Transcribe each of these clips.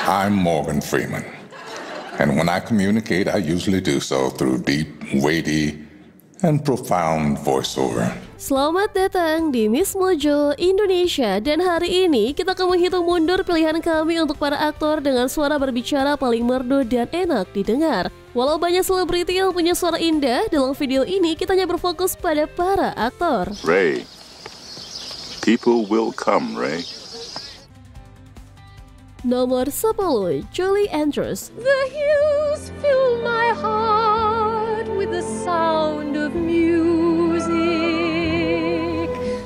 I'm Morgan Freeman. And when I communicate, I usually do so through deep, weighty, and profound voiceover. Selamat datang di Miss Mojo Indonesia, dan hari ini kita akan menghitung mundur pilihan kami untuk para aktor dengan suara berbicara paling merdu dan enak didengar. Walau banyak selebriti yang punya suara indah, dalam video ini kita hanya berfokus pada para aktor. Ray, people will come, Ray. Nomor 10, Julie Andrews. The hills fill my heart with the sound of music.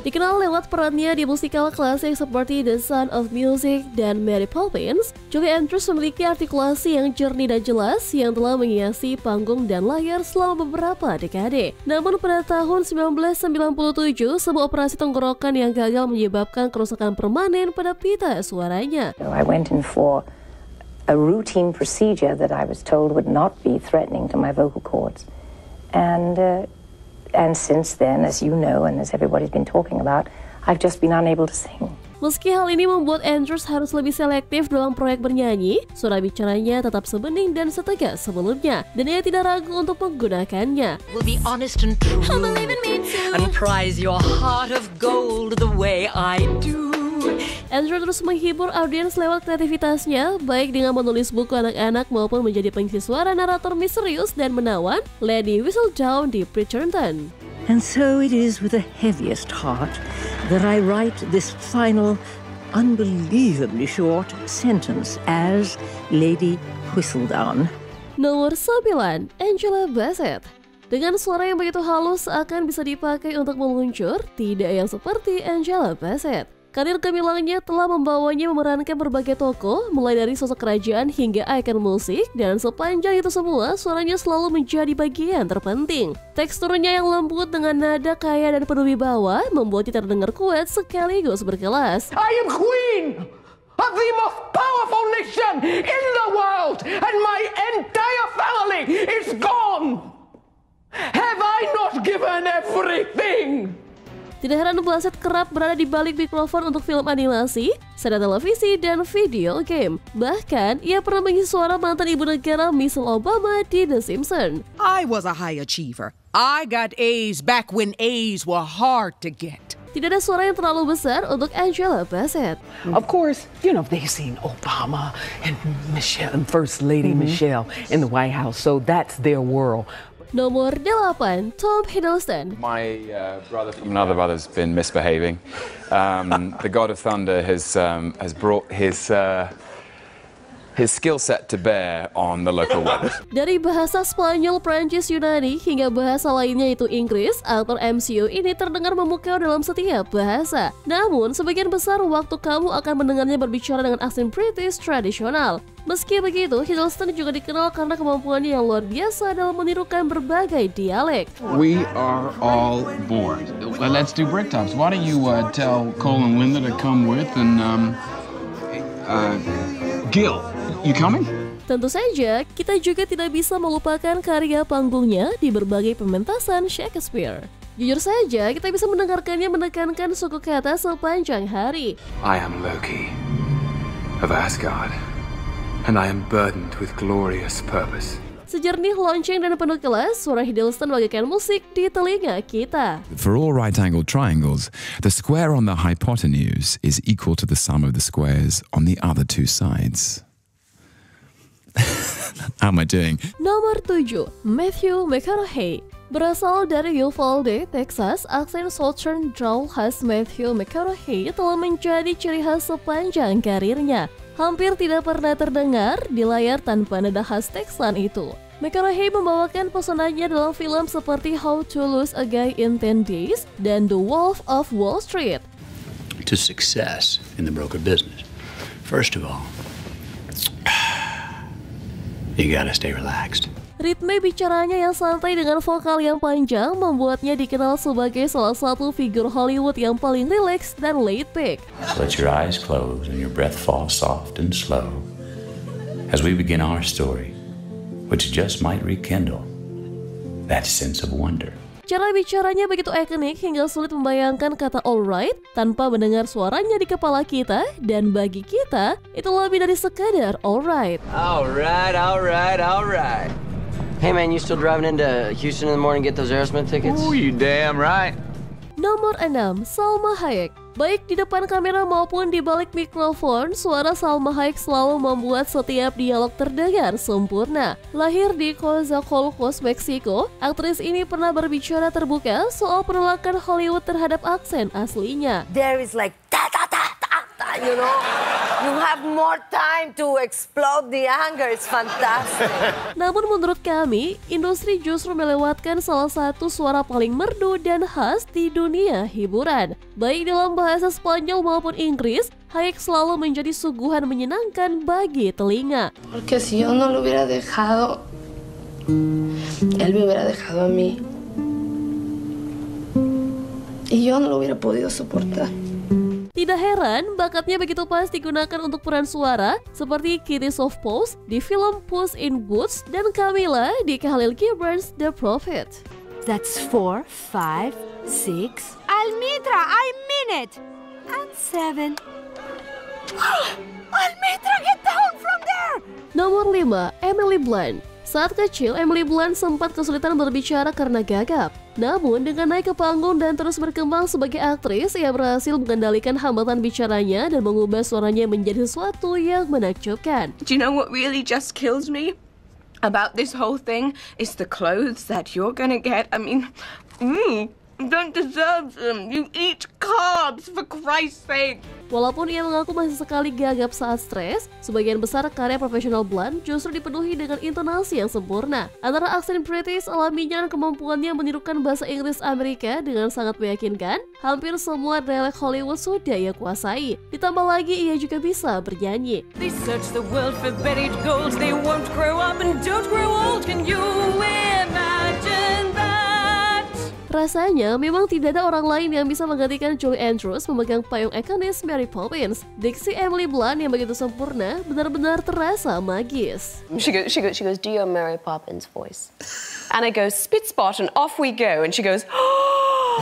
Dikenal lewat perannya di musikal klasik seperti The Sound of Music dan Mary Poppins, Julie Andrews memiliki artikulasi yang jernih dan jelas yang telah menghiasi panggung dan layar selama beberapa dekade. Namun pada tahun 1997, sebuah operasi tenggorokan yang gagal menyebabkan kerusakan permanen pada pita suaranya. I went in for a routine procedure that I was told would not be threatening to my vocal cords. And since then, as you know, and as everybody's been talking about, I've just been unable to sing. Meski hal ini membuat Andrews harus lebih selektif dalam proyek bernyanyi, suara bicaranya tetap sebening dan setegas sebelumnya, dan ia tidak ragu untuk menggunakannya. Will be honest and true, and prize your heart of gold the way I do. Andrew terus menghibur audiens lewat kreativitasnya, baik dengan menulis buku anak-anak maupun menjadi pengisi suara narator misterius dan menawan Lady Whistledown di Bridgerton. And so it is with the heaviest heart that I write this final, unbelievably short sentence as Lady Whistledown. Nomor 9, Angela Bassett. Dengan suara yang begitu halus akan bisa dipakai untuk meluncur, tidak yang seperti Angela Bassett. Karir gemilangnya telah membawanya memerankan berbagai tokoh, mulai dari sosok kerajaan hingga ikon musik, dan sepanjang itu semua, suaranya selalu menjadi bagian terpenting. Teksturnya yang lembut dengan nada kaya dan penuh wibawa membuatnya terdengar kuat sekaligus berkelas. I am queen of the most powerful nation in the world, and my entire family is gone. Have I not given everything? Tidak heran Bassett kerap berada di balik mikrofon untuk film animasi, serial televisi, dan video game. Bahkan, ia pernah mengisi suara mantan ibu negara Michelle Obama di The Simpsons. I was a high achiever. I got A's back when A's were hard to get. Tidak ada suara yang terlalu besar untuk Angela Bassett. Of course, you know, they've seen Obama and Michelle and First Lady Michelle in the White House, so that's their world. Nomor 8, Tom Hiddleston. My brother from another brother's been misbehaving. The God of Thunder has brought his skill set to bear on the local weather. Dari bahasa Spanyol, Prancis, Yunani, hingga bahasa lainnya itu Inggris, aktor MCU ini terdengar memukau dalam setiap bahasa. Namun, sebagian besar waktu kamu akan mendengarnya berbicara dengan aksen British tradisional. Meski begitu, Hiddleston juga dikenal karena kemampuannya yang luar biasa dalam menirukan berbagai dialek. We are all bored. Let's do Brick Tops. Why don't you tell Cole and Linda to come with, and Gil, you coming? Tentu saja, kita juga tidak bisa melupakan karya panggungnya di berbagai pementasan Shakespeare. Jujur saja, kita bisa mendengarkannya menekankan suku kata sepanjang hari. I am Loki of Asgard, and I am burdened with glorious purpose. Sejernih, lonceng, dan penuh kelas, suara Hiddleston bagaikan musik di telinga kita. For all right-angled triangles, the square on the hypotenuse is equal to the sum of the squares on the other two sides. How am I doing? Nomor 7, Matthew McConaughey. Berasal dari Uvalde, Texas, aksen Southern drawl khas Matthew McConaughey telah menjadi ciri khas sepanjang karirnya. Hampir tidak pernah terdengar di layar tanpa nada khas Texan itu. McConaughey membawakan pesonanya dalam film seperti How to Lose a Guy in 10 Days dan The Wolf of Wall Street. To success in the broker business, first of all, you gotta stay relaxed. Ritme bicaranya yang santai dengan vokal yang panjang membuatnya dikenal sebagai salah satu figur Hollywood yang paling rileks dan laid back. Let your eyes close and your breath fall soft and slow as we begin our story, which just might rekindle that sense of wonder. Cara bicaranya begitu ikonik hingga sulit membayangkan kata alright tanpa mendengar suaranya di kepala kita, dan bagi kita itu lebih dari sekadar alright. Alright. Hey man, you still driving into Houston in the morning to get those Aerosmith tickets? Oh, you damn right. Nomor 6, Salma Hayek. Baik di depan kamera maupun di balik mikrofon, suara Salma Hayek selalu membuat setiap dialog terdengar sempurna. Lahir di Coatzacoalcos, Meksiko, aktris ini pernah berbicara terbuka soal penolakan Hollywood terhadap aksen aslinya. There is like you know, you have more time to explode the anger. It's fantastic. Namun menurut kami, industri justru melewatkan salah satu suara paling merdu dan khas di dunia hiburan. Baik dalam bahasa Spanyol maupun Inggris, Hayek selalu menjadi suguhan menyenangkan bagi telinga. Porque si yo no lo hubiera dejado, él me hubiera dejado a mí. Y yo no lo hubiera podido soportar. Tidak heran, bakatnya begitu pas digunakan untuk peran suara seperti Kitty Softpaws di film Puss in Boots dan Camilla di Khalil Gibran's The Prophet. That's 4, 5, 6. Almitra, I mean it! And 7. Almitra, get down from there! Nomor 5, Emily Blunt. Saat kecil, Emily Blunt sempat kesulitan berbicara karena gagap. Namun, dengan naik ke panggung dan terus berkembang sebagai aktris, ia berhasil mengendalikan hambatan bicaranya dan mengubah suaranya menjadi sesuatu yang menakjubkan. Do you know what really just kills me about this whole thing? Is the clothes that you're gonna get. I mean, you don't deserve them. You eat carbs, for Christ's sake. Walaupun ia mengaku masih sekali gagap saat stres, sebagian besar karya profesional Blunt justru dipenuhi dengan intonasi yang sempurna. Antara aksen British alaminya dan kemampuannya menirukan bahasa Inggris Amerika dengan sangat meyakinkan, hampir semua dialek Hollywood sudah ia kuasai. Ditambah lagi ia juga bisa bernyanyi. They search the world for buried gold. They won't grow up and don't grow old. Can you imagine that? Rasanya memang tidak ada orang lain yang bisa menggantikan Julie Andrews memegang payung ikonis Mary Poppins. Diksi Emily Blunt yang begitu sempurna benar-benar terasa magis. She goes, do your Mary Poppins voice. And I go, spit spot, and off we go. And she goes, oh.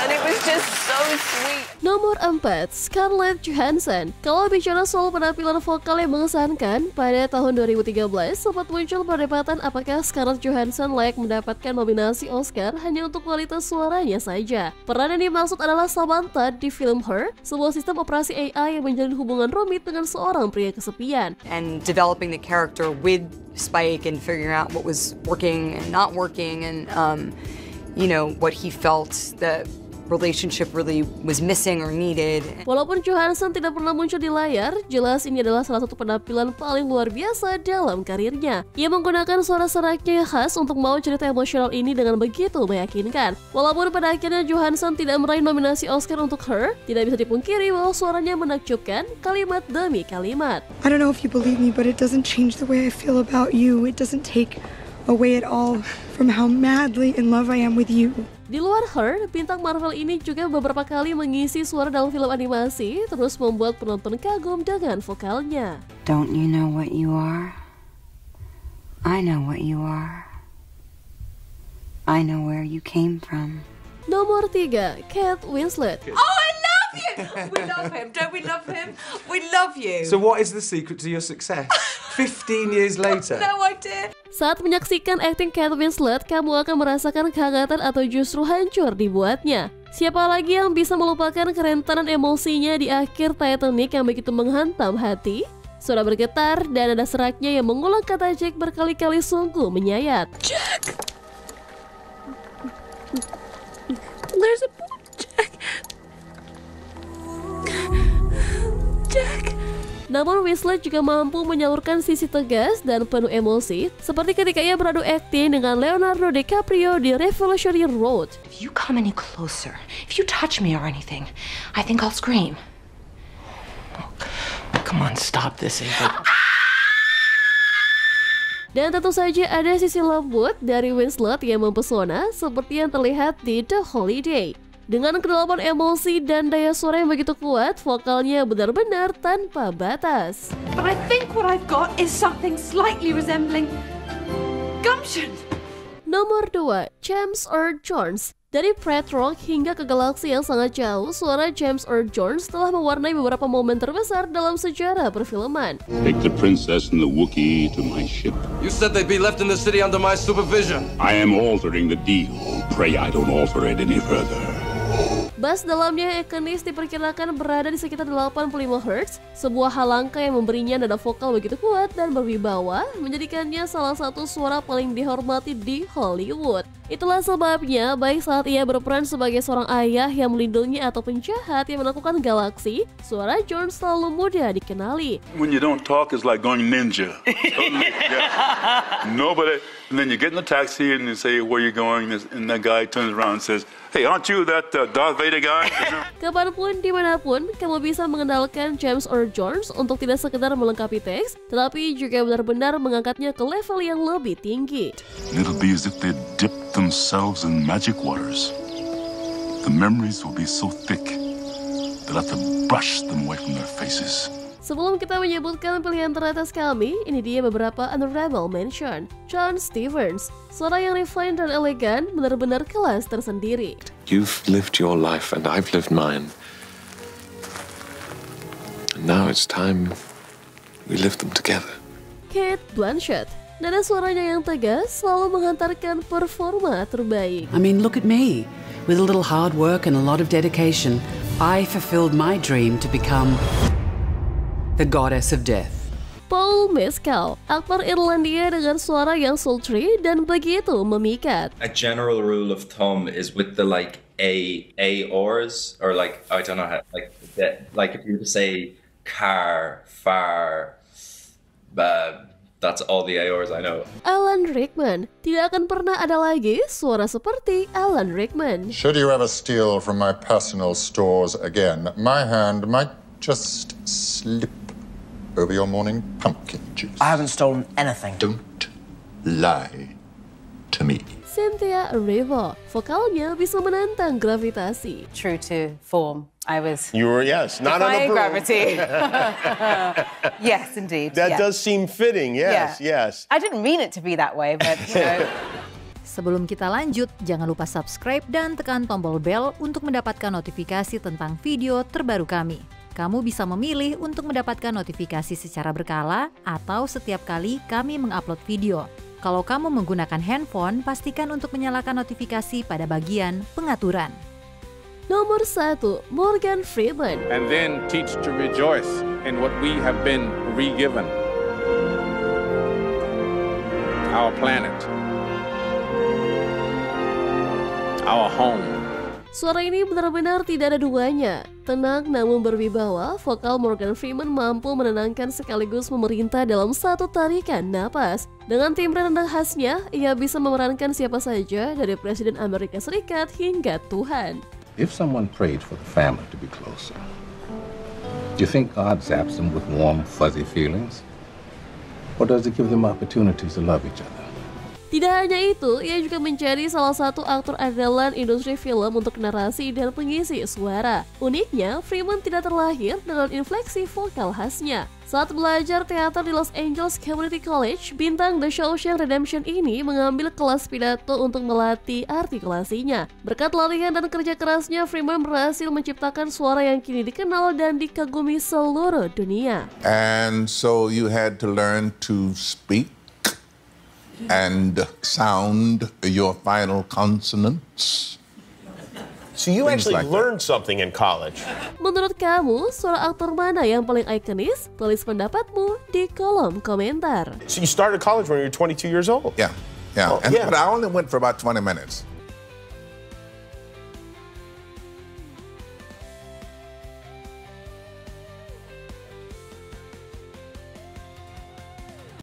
And it was just so sweet. Nomor 4, Scarlett Johansson. Kalau bicara soal penampilan vokal yang mengesankan, pada tahun 2013 sempat muncul perdebatan apakah Scarlett Johansson layak mendapatkan nominasi Oscar hanya untuk kualitas suaranya saja. Peran yang dimaksud adalah Samantha di film Her, sebuah sistem operasi AI yang menjalin hubungan rumit dengan seorang pria kesepian. And developing the character with Spike and figuring out what was working and not working and what he felt the relationship really was missing or needed. Walaupun Johansson tidak pernah muncul di layar, jelas ini adalah salah satu penampilan paling luar biasa dalam karirnya. Ia menggunakan suara seraknya yang khas untuk membawa cerita emosional ini dengan begitu meyakinkan. Walaupun pada akhirnya Johansson tidak meraih nominasi Oscar untuk Her, tidak bisa dipungkiri bahwa suaranya menakjubkan kalimat demi kalimat. I don't know if you believe me, but it doesn't change the way I feel about you. It doesn't take away at all from how madly in love I am with you. Di luar Her, bintang Marvel ini juga beberapa kali mengisi suara dalam film animasi, terus membuat penonton kagum dengan vokalnya. Don't you know what you are? I know what you are. I know where you came from. Nomor 3, Kate Winslet. Oh, I love you! We love him, don't we love him? We love you. So what is the secret to your success? 15 years later? No idea. Saat menyaksikan akting Kate Winslet, kamu akan merasakan kehangatan atau justru hancur dibuatnya. Siapa lagi yang bisa melupakan kerentanan emosinya di akhir Titanic yang begitu menghantam hati? Suara bergetar dan ada seraknya yang mengulang kata Jack berkali-kali sungguh menyayat. Jack! There's a boy, Jack. Jack. Namun Winslet juga mampu menyalurkan sisi tegas dan penuh emosi, seperti ketika ia beradu akting dengan Leonardo DiCaprio di Revolutionary Road. If you come any closer, if you touch me or anything, I think I'll scream. Oh, come on, stop this, Ava. Dan tentu saja ada sisi lembut dari Winslet yang mempesona, seperti yang terlihat di The Holiday. Dengan kedalaman emosi dan daya suara yang begitu kuat, vokalnya benar-benar tanpa batas. But I think what I've got is something slightly resembling gumption. Nomor 2, James Earl Jones. Dari Prat Rock hingga ke galaksi yang sangat jauh, suara James Earl Jones telah mewarnai beberapa momen terbesar dalam sejarah perfilman. Take the princess and the Wookiee to my ship. You said they'd be left in the city under my supervision. I am altering the deal. Pray I don't alter it any further. Bass dalamnya Ekenis diperkirakan berada di sekitar 85 Hz, sebuah hal langka yang memberinya nada vokal begitu kuat dan berwibawa, menjadikannya salah satu suara paling dihormati di Hollywood. Itulah sebabnya, baik saat ia berperan sebagai seorang ayah yang melindungi atau penjahat yang menaklukkan galaksi, suara Jones selalu mudah dikenali. When you don't talk, it's like going ninja. Nobody. And then you get in the taxi and you say where you're going, and that guy turns around and says, "Hey, aren't you that Darth Vader guy?" Kapanpun, dimanapun, kamu bisa mengandalkan James Earl Jones untuk tidak sekedar melengkapi teks, tetapi juga benar-benar mengangkatnya ke level yang lebih tinggi. It'll be as if they dipped themselves in magic waters. The memories will be so thick that I have to brush them away from their faces. Sebelum kita menyebutkan pilihan teratas kami, ini dia beberapa honorable mention. John Stevens, suara yang refined dan elegan, benar-benar kelas tersendiri. You've lived your life and I've lived mine. And now it's time we live them together. Cate Blanchett, nada suaranya yang tegas selalu menghantarkan performa terbaik. I mean, look at me. With a little hard work and a lot of dedication, I fulfilled my dream to become the goddess of death. Paul Mescal, aktor Irlandia dengan suara yang sultry dan begitu memikat. A general rule of thumb is with the A-ors, or I don't know how, if you were to say car, far, that's all the A-ors I know. Alan Rickman, tidak akan pernah ada lagi suara seperti Alan Rickman. Should you ever steal from my personal stores again, my hand might just slip over your morning pumpkin juice. I haven't stolen anything. Don't lie to me. Cynthia Erivo, vokalnya bisa menantang gravitasi. True to form, I was. You were, yes, not on a broom. Gravity. Yes, indeed. That does seem fitting. Yes, yes. I didn't mean it to be that way, but you know. Sebelum kita lanjut, jangan lupa subscribe dan tekan tombol bel untuk mendapatkan notifikasi tentang video terbaru kami. Kamu bisa memilih untuk mendapatkan notifikasi secara berkala atau setiap kali kami mengupload video. Kalau kamu menggunakan handphone, pastikan untuk menyalakan notifikasi pada bagian pengaturan. Nomor 1, Morgan Freeman. And then teach to rejoice in what we have been re-given. Our planet. Our home. Suara ini benar-benar tidak ada duanya. Tenang namun berwibawa, vokal Morgan Freeman mampu menenangkan sekaligus memerintah dalam satu tarikan napas. Dengan timbre rendah khasnya, ia bisa memerankan siapa saja dari Presiden Amerika Serikat hingga Tuhan. If someone prayed for the family to be closer, do you think God zaps them with warm, fuzzy feelings? Or does it give them opportunities to love each other? Tidak hanya itu, ia juga menjadi salah satu aktor andalan industri film untuk narasi dan pengisi suara. Uniknya, Freeman tidak terlahir dengan infleksi vokal khasnya. Saat belajar teater di Los Angeles Community College, bintang The Shawshank Redemption ini mengambil kelas pidato untuk melatih artikulasinya. Berkat latihan dan kerja kerasnya, Freeman berhasil menciptakan suara yang kini dikenal dan dikagumi seluruh dunia. And so you had to learn to speak and sound your final consonants. So you actually learned something in college. Menurut kamu, suara aktor mana yang paling ikonis? Tulis pendapatmu di kolom komentar. So you started college when you were 22 years old? Yeah. Oh, But I only went for about 20 minutes.